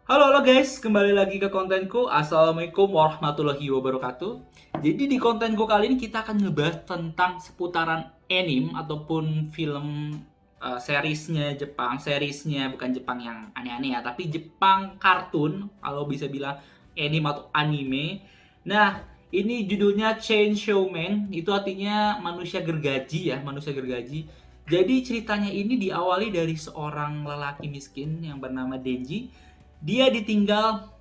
Halo guys, kembali lagi ke kontenku. Assalamualaikum warahmatullahi wabarakatuh. Jadi di kontenku kali ini kita akan ngebahas tentang seputaran anime ataupun film seriesnya Jepang. Seriesnya bukan Jepang yang aneh-aneh ya, tapi Jepang kartun, kalau bisa bilang anime atau anime. Nah, ini judulnya Chainsaw Man, itu artinya manusia gergaji ya, manusia gergaji. Jadi ceritanya ini diawali dari seorang lelaki miskin yang bernama Denji. Dia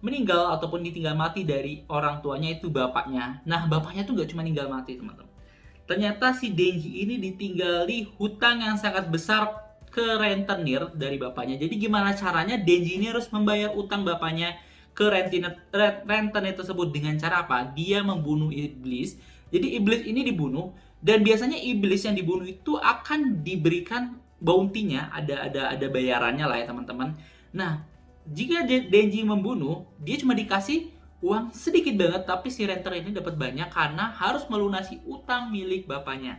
meninggal ataupun ditinggal mati dari orang tuanya, itu bapaknya. Nah, bapaknya tuh gak cuma meninggal mati, teman-teman. Ternyata si Denji ini ditinggali hutang yang sangat besar ke rentenir dari bapaknya. Jadi gimana caranya Denji ini harus membayar utang bapaknya ke rentenir tersebut dengan cara apa? Dia membunuh iblis. Jadi iblis ini dibunuh, dan biasanya iblis yang dibunuh itu akan diberikan bounty-nya, ada bayarannya lah ya teman-teman. Nah, jika Denji membunuh, dia cuma dikasih uang sedikit banget, tapi si renter ini dapat banyak karena harus melunasi utang milik bapaknya.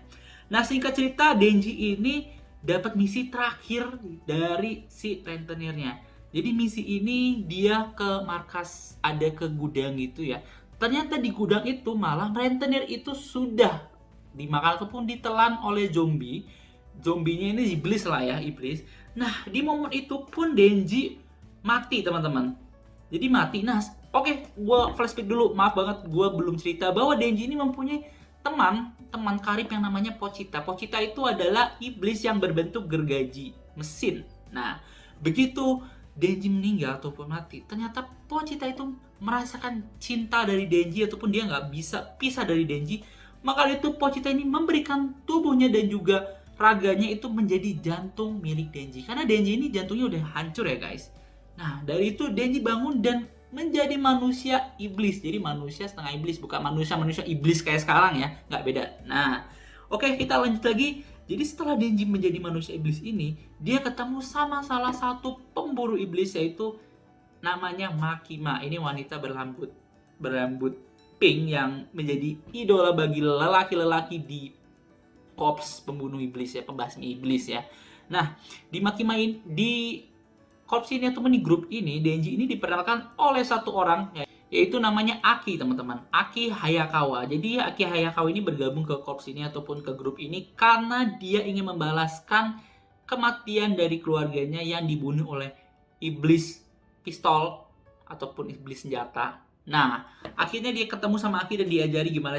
Nah, singkat cerita, Denji ini dapat misi terakhir dari si rentenirnya. Jadi misi ini dia ke markas, ada ke gudang gitu ya. Ternyata di gudang itu malah rentenir itu sudah dimakan ataupun ditelan oleh zombie. Zombinya ini iblis lah ya, iblis. Nah, di momen itu pun Denji mati, teman-teman. Jadi mati. Nah, oke, gue flashback dulu. Maaf banget, gue belum cerita bahwa Denji ini mempunyai teman karib yang namanya Pochita. Pochita itu adalah iblis yang berbentuk gergaji mesin. Nah, begitu Denji meninggal ataupun mati, ternyata Pochita itu merasakan cinta dari Denji ataupun dia nggak bisa pisah dari Denji. Maka itu Pochita ini memberikan tubuhnya dan juga raganya itu menjadi jantung milik Denji. Karena Denji ini jantungnya udah hancur ya guys. Nah, dari itu Denji bangun dan menjadi manusia iblis. Jadi manusia setengah iblis, bukan manusia iblis kayak sekarang ya, nggak beda. Nah, oke, kita lanjut lagi. Jadi setelah Denji menjadi manusia iblis ini, dia ketemu sama salah satu pemburu iblis, yaitu namanya Makima. Ini wanita berambut pink yang menjadi idola bagi lelaki-lelaki di korps pembunuh iblis ya, pembasmi iblis ya. Nah, di Makima ini, di korps ini ataupun di grup ini, Denji ini diperkenalkan oleh satu orang, yaitu namanya Aki, teman-teman. Aki Hayakawa. Jadi Aki Hayakawa ini bergabung ke korps ini ataupun ke grup ini karena dia ingin membalaskan kematian dari keluarganya yang dibunuh oleh iblis pistol ataupun iblis senjata. Nah, akhirnya dia ketemu sama Aki dan diajari gimana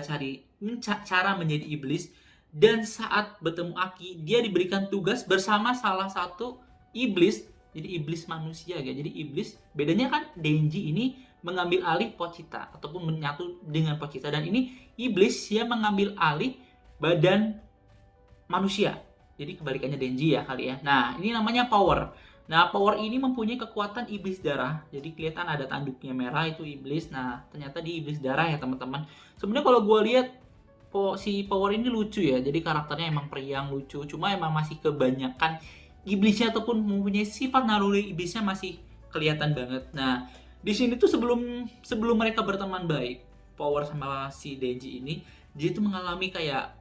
cara menjadi iblis. Dan saat bertemu Aki, dia diberikan tugas bersama salah satu iblis. Jadi iblis manusia ya. Jadi iblis, bedanya kan Denji ini mengambil alih Pochita ataupun menyatu dengan Pochita, dan ini iblis yang mengambil alih badan manusia. Jadi kebalikannya Denji ya kali ya. Nah, ini namanya power. Nah, power ini mempunyai kekuatan iblis darah. Jadi kelihatan ada tanduknya merah, itu iblis. Nah, ternyata di iblis darah ya teman-teman. Sebenarnya kalau gue lihat si power ini lucu ya. Jadi karakternya emang periang, lucu. Cuma emang masih kebanyakan iblisnya ataupun mempunyai sifat naluri iblisnya masih kelihatan banget. Nah, di sini tuh sebelum mereka berteman baik, Power sama si Denji ini, dia tuh mengalami kayak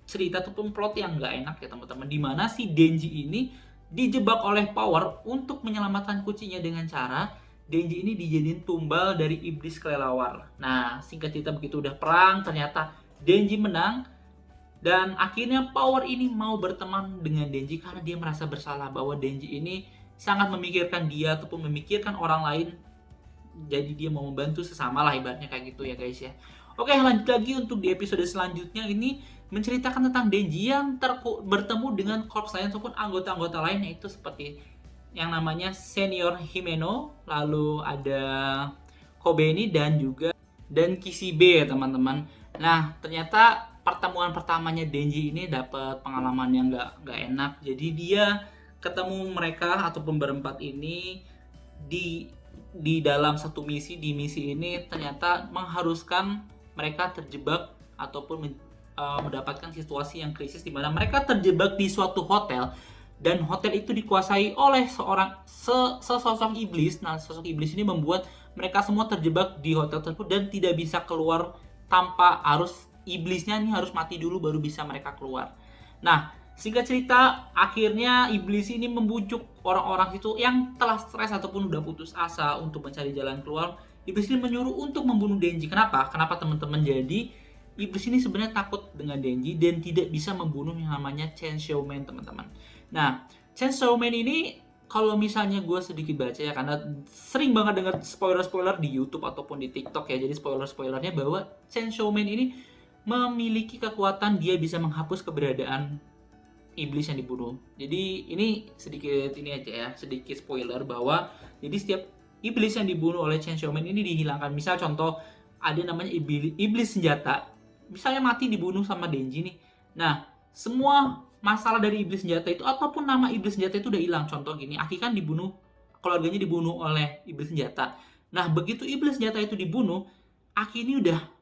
cerita ataupun plot yang nggak enak ya teman-teman. Dimana si Denji ini dijebak oleh Power untuk menyelamatkan kucingnya dengan cara Denji ini dijadiin tumbal dari iblis kelelawar. Nah, singkat cerita begitu udah perang, ternyata Denji menang. Dan akhirnya Power ini mau berteman dengan Denji karena dia merasa bersalah bahwa Denji ini sangat memikirkan dia ataupun memikirkan orang lain. Jadi dia mau membantu sesama lah, ibaratnya kayak gitu ya guys ya. Oke, lanjut lagi untuk di episode selanjutnya. Ini menceritakan tentang Denji yang bertemu dengan korps lain ataupun anggota-anggota lain, yaitu seperti yang namanya Senior Himeno, lalu ada Kobeni dan Kishibe ya teman-teman. Nah, ternyata pertemuan pertamanya Denji ini dapat pengalaman yang nggak enak. Jadi dia ketemu mereka ataupun berempat ini di dalam satu misi. Di misi ini ternyata mengharuskan mereka terjebak ataupun mendapatkan situasi yang krisis di mana mereka terjebak di suatu hotel, dan hotel itu dikuasai oleh sesosok iblis. Nah, sosok iblis ini membuat mereka semua terjebak di hotel tersebut dan tidak bisa keluar tanpa iblisnya ini harus mati dulu baru bisa mereka keluar. Nah, Singkat cerita, akhirnya iblis ini membujuk orang-orang itu yang telah stres ataupun udah putus asa untuk mencari jalan keluar. Iblis ini menyuruh untuk membunuh Denji. Kenapa? Kenapa teman-teman? Jadi iblis ini sebenarnya takut dengan Denji dan tidak bisa membunuh yang namanya Chainsaw Man, teman-teman. Nah, Chainsaw Man ini kalau misalnya gue sedikit baca ya, karena sering banget dengar spoiler-spoiler di YouTube ataupun di TikTok ya. Jadi spoiler-spoilernya bahwa Chainsaw Man ini memiliki kekuatan dia bisa menghapus keberadaan iblis yang dibunuh. Jadi ini sedikit ini aja ya, sedikit spoiler bahwa jadi setiap iblis yang dibunuh oleh Chainsaw Man ini dihilangkan. Misal contoh ada namanya iblis senjata. Misalnya mati dibunuh sama Denji nih. Nah, semua masalah dari iblis senjata itu ataupun nama iblis senjata itu udah hilang. Contoh gini, Aki kan dibunuh, keluarganya dibunuh oleh iblis senjata. Nah, begitu iblis senjata itu dibunuh, Aki ini udah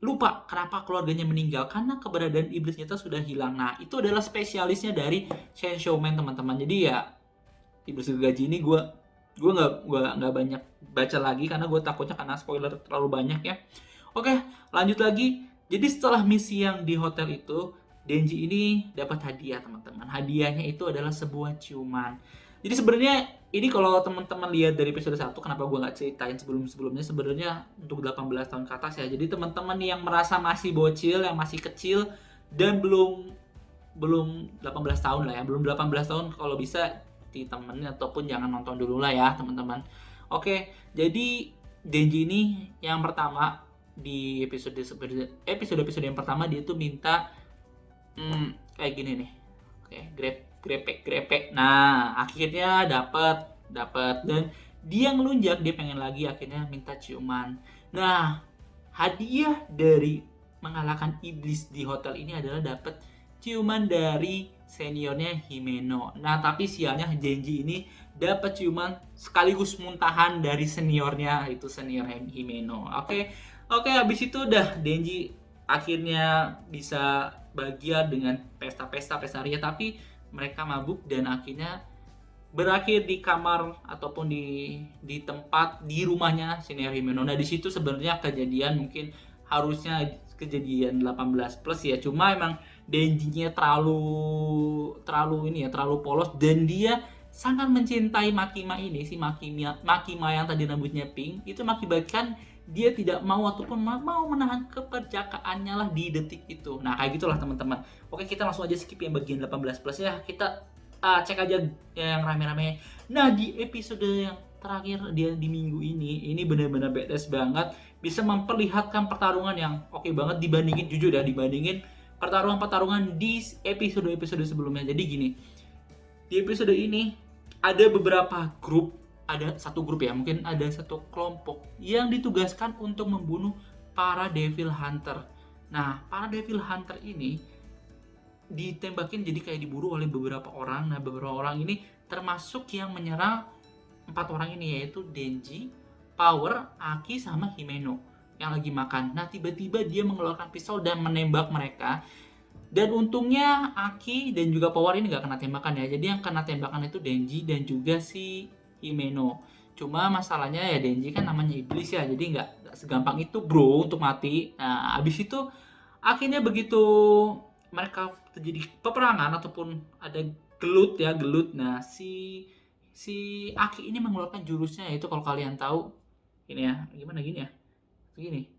lupa kenapa keluarganya meninggal karena keberadaan iblis senjata sudah hilang. Nah, itu adalah spesialisnya dari Chainsaw Man, teman-teman. Jadi ya iblis gergaji ini gue nggak banyak baca lagi karena gue takutnya karena spoiler terlalu banyak ya. Oke, lanjut lagi. Jadi setelah misi yang di hotel itu, Denji ini dapat hadiah, teman-teman. Hadiahnya itu adalah sebuah ciuman. Jadi sebenarnya ini kalau teman-teman lihat dari episode 1, kenapa gue nggak ceritain sebelum-sebelumnya, sebenarnya untuk 18 tahun ke atas ya. Jadi teman-teman yang merasa masih bocil, yang masih kecil dan belum 18 tahun lah ya, belum 18 tahun, kalau bisa ditemenin ataupun jangan nonton dulu lah ya, teman-teman. Oke, jadi Denji ini yang pertama di episode yang pertama dia tuh minta kayak gini nih. Oke, grepek. Nah, akhirnya dapat dan dia ngelunjak, dia pengen lagi, akhirnya minta ciuman. Nah, hadiah dari mengalahkan iblis di hotel ini adalah dapat ciuman dari seniornya Himeno. Nah, tapi sialnya Denji ini dapat ciuman sekaligus muntahan dari seniornya, itu senior Himeno. Oke, habis itu udah Denji akhirnya bisa bahagia dengan pesta ria, tapi mereka mabuk dan akhirnya berakhir di kamar ataupun di tempat di rumahnya senior Himeno. Nah, di situ sebenarnya kejadian mungkin harusnya kejadian 18 plus ya, cuma emang Denji-nya terlalu polos dan dia sangat mencintai Makima ini, si Makima yang tadi rambutnya pink itu mengakibatkan dia tidak mau ataupun mau menahan keperjakaannya lah di detik itu. Nah, kayak gitulah teman-teman. Oke, kita langsung aja skip yang bagian 18 plus ya. Kita cek aja yang rame-rame. Nah, di episode yang terakhir dia di minggu ini benar-benar badass banget, bisa memperlihatkan pertarungan yang oke banget dibandingin, jujur ya, dibandingin pertarungan di episode sebelumnya. Jadi gini, di episode ini ada beberapa grup, ada satu grup ya, mungkin ada satu kelompok yang ditugaskan untuk membunuh para Devil Hunter. Nah, para Devil Hunter ini ditembakin, jadi kayak diburu oleh beberapa orang. Nah, beberapa orang ini termasuk yang menyerang 4 orang ini, yaitu Denji, Power, Aki, sama Himeno yang lagi makan. Nah, tiba-tiba dia mengeluarkan pistol dan menembak mereka. Dan untungnya Aki dan juga Power ini gak kena tembakan ya. Jadi yang kena tembakan itu Denji dan juga si Himeno. Cuma masalahnya ya Denji kan namanya iblis ya, jadi nggak segampang itu bro untuk mati. Nah, abis itu akhirnya begitu mereka terjadi peperangan ataupun ada gelut. Nah, si Aki ini mengeluarkan jurusnya, yaitu kalau kalian tahu ini ya, gimana gini ya, gini.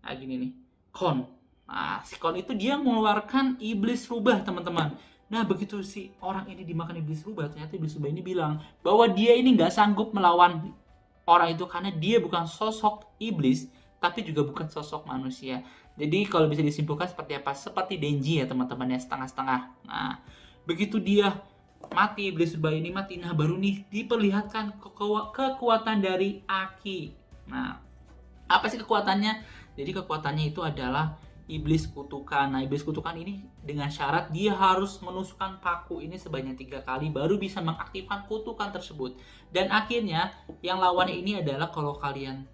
Nah, gini nih, Kon. Nah, si Kon itu dia mengeluarkan iblis rubah, teman-teman. Nah, begitu si orang ini dimakan iblis rubah, ternyata iblis rubah ini bilang bahwa dia ini nggak sanggup melawan orang itu karena dia bukan sosok iblis, tapi juga bukan sosok manusia. Jadi kalau bisa disimpulkan seperti apa? Seperti Denji ya teman-teman ya, setengah-setengah. Nah, begitu dia mati, iblis rubah ini mati, nah baru nih diperlihatkan kekuatan dari Aki. Nah, apa sih kekuatannya? Jadi kekuatannya itu adalah iblis kutukan. Nah, iblis kutukan ini dengan syarat dia harus menusukkan paku ini sebanyak 3 kali baru bisa mengaktifkan kutukan tersebut. Dan akhirnya yang lawannya ini adalah, kalau kalian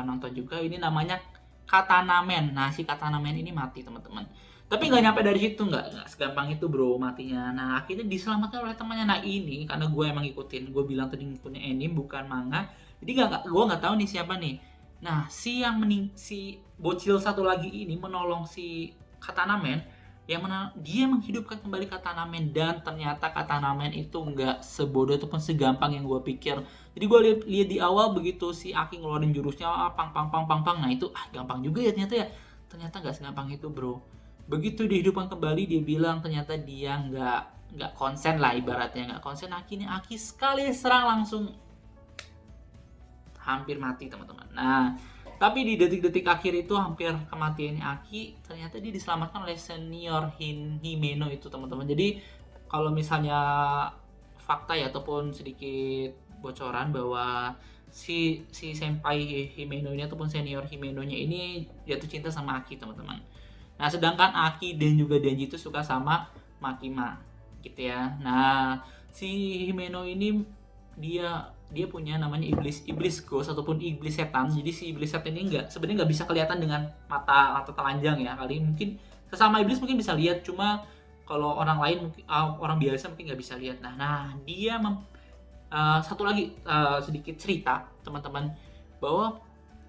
nonton juga, ini namanya Katana Man. Nah, si Katana Man ini mati, teman-teman. Tapi nggak nyampe dari situ, nggak segampang itu bro matinya. Nah, akhirnya diselamatkan oleh temannya. Nah, ini karena gue emang ngikutin, gue bilang tadi ngikutin anime bukan manga, jadi gue nggak tahu nih siapa nih. Nah, si bocil satu lagi ini menolong si Katana Man yang mana dia menghidupkan kembali Katana Man, dan ternyata Katana Man itu nggak sebodoh ataupun segampang yang gue pikir. Jadi gue lihat di awal begitu si Aki ngeluarin jurusnya pang pang pang pang pang, nah itu gampang juga ya ternyata nggak segampang itu bro. Begitu dihidupkan kembali dia bilang ternyata dia nggak konsen lah, ibaratnya nggak konsen. Aki sekali serang langsung hampir mati teman-teman. Nah, tapi di detik-detik akhir itu hampir kematiannya Aki, ternyata dia diselamatkan oleh senior Himeno itu teman-teman. Jadi kalau misalnya fakta ya ataupun sedikit bocoran bahwa si senpai Himeno ini ataupun senior Himeno-nya ini jatuh cinta sama Aki teman-teman. Nah, sedangkan Aki dan juga Denji itu suka sama Makima gitu ya. Nah, si Himeno ini dia punya namanya iblis ghost ataupun iblis setan. Jadi si iblis setan ini sebenarnya nggak bisa kelihatan dengan mata telanjang ya. Kali mungkin sesama iblis mungkin bisa lihat, cuma kalau orang lain mungkin orang biasa mungkin nggak bisa lihat. Nah dia satu lagi sedikit cerita teman-teman, bahwa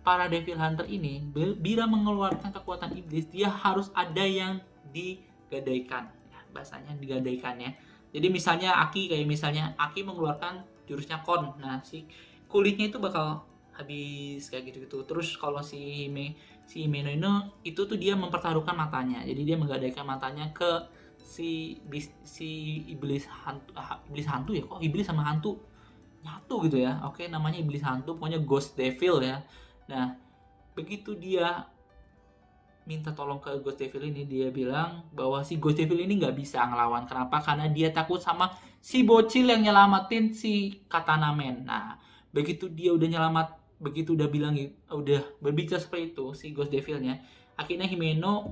para Devil Hunter ini bila mengeluarkan kekuatan iblis dia harus ada yang digadaikan. Ya, bahasanya digadaikannya. Jadi misalnya Aki mengeluarkan jurusnya Kon. Nah, si kulitnya itu bakal habis kayak gitu-gitu. Terus kalau si Himeno itu tuh dia mempertaruhkan matanya. Jadi dia menggadaikan matanya ke si iblis hantu ya. Kok iblis sama hantu nyatu gitu ya. Oke, namanya iblis hantu, pokoknya Ghost Devil ya. Nah, begitu dia minta tolong ke Ghost Devil ini, dia bilang bahwa si Ghost Devil ini nggak bisa ngelawan. Kenapa? Karena dia takut sama si bocil yang nyelamatin si Katana Man. Nah, begitu dia udah bilang udah berbicara seperti itu si Ghost Devil-nya, akhirnya Himeno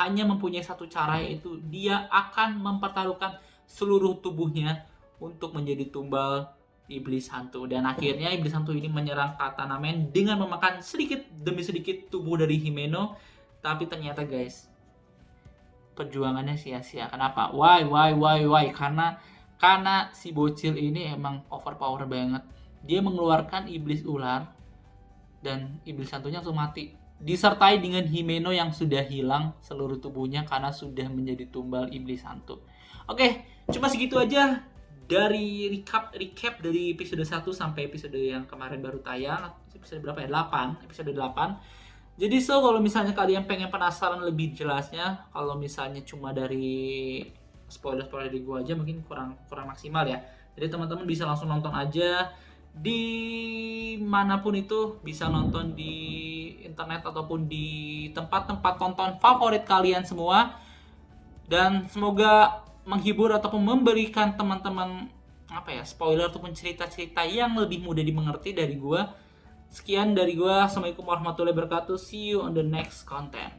hanya mempunyai satu cara, yaitu dia akan mempertaruhkan seluruh tubuhnya untuk menjadi tumbal iblis hantu. Dan akhirnya iblis hantu ini menyerang Katana Man dengan memakan sedikit demi sedikit tubuh dari Himeno. Tapi ternyata guys, perjuangannya sia-sia. Kenapa? Why? Karena si bocil ini emang overpower banget. Dia mengeluarkan iblis ular dan iblis hantunya langsung mati. Disertai dengan Himeno yang sudah hilang seluruh tubuhnya karena sudah menjadi tumbal iblis hantu. Oke, cuma segitu aja dari recap dari episode 1 sampai episode yang kemarin baru tayang. Episode berapa ya? 8, episode 8. Jadi kalau misalnya kalian pengen penasaran lebih jelasnya, kalau misalnya cuma dari spoiler dari gue aja mungkin kurang maksimal ya. Jadi teman-teman bisa langsung nonton aja di manapun itu, bisa nonton di internet ataupun di tempat-tempat tonton favorit kalian semua. Dan semoga menghibur ataupun memberikan teman-teman spoiler ataupun cerita-cerita yang lebih mudah dimengerti dari gue. Sekian dari gue. Assalamualaikum warahmatullahi wabarakatuh. See you on the next content.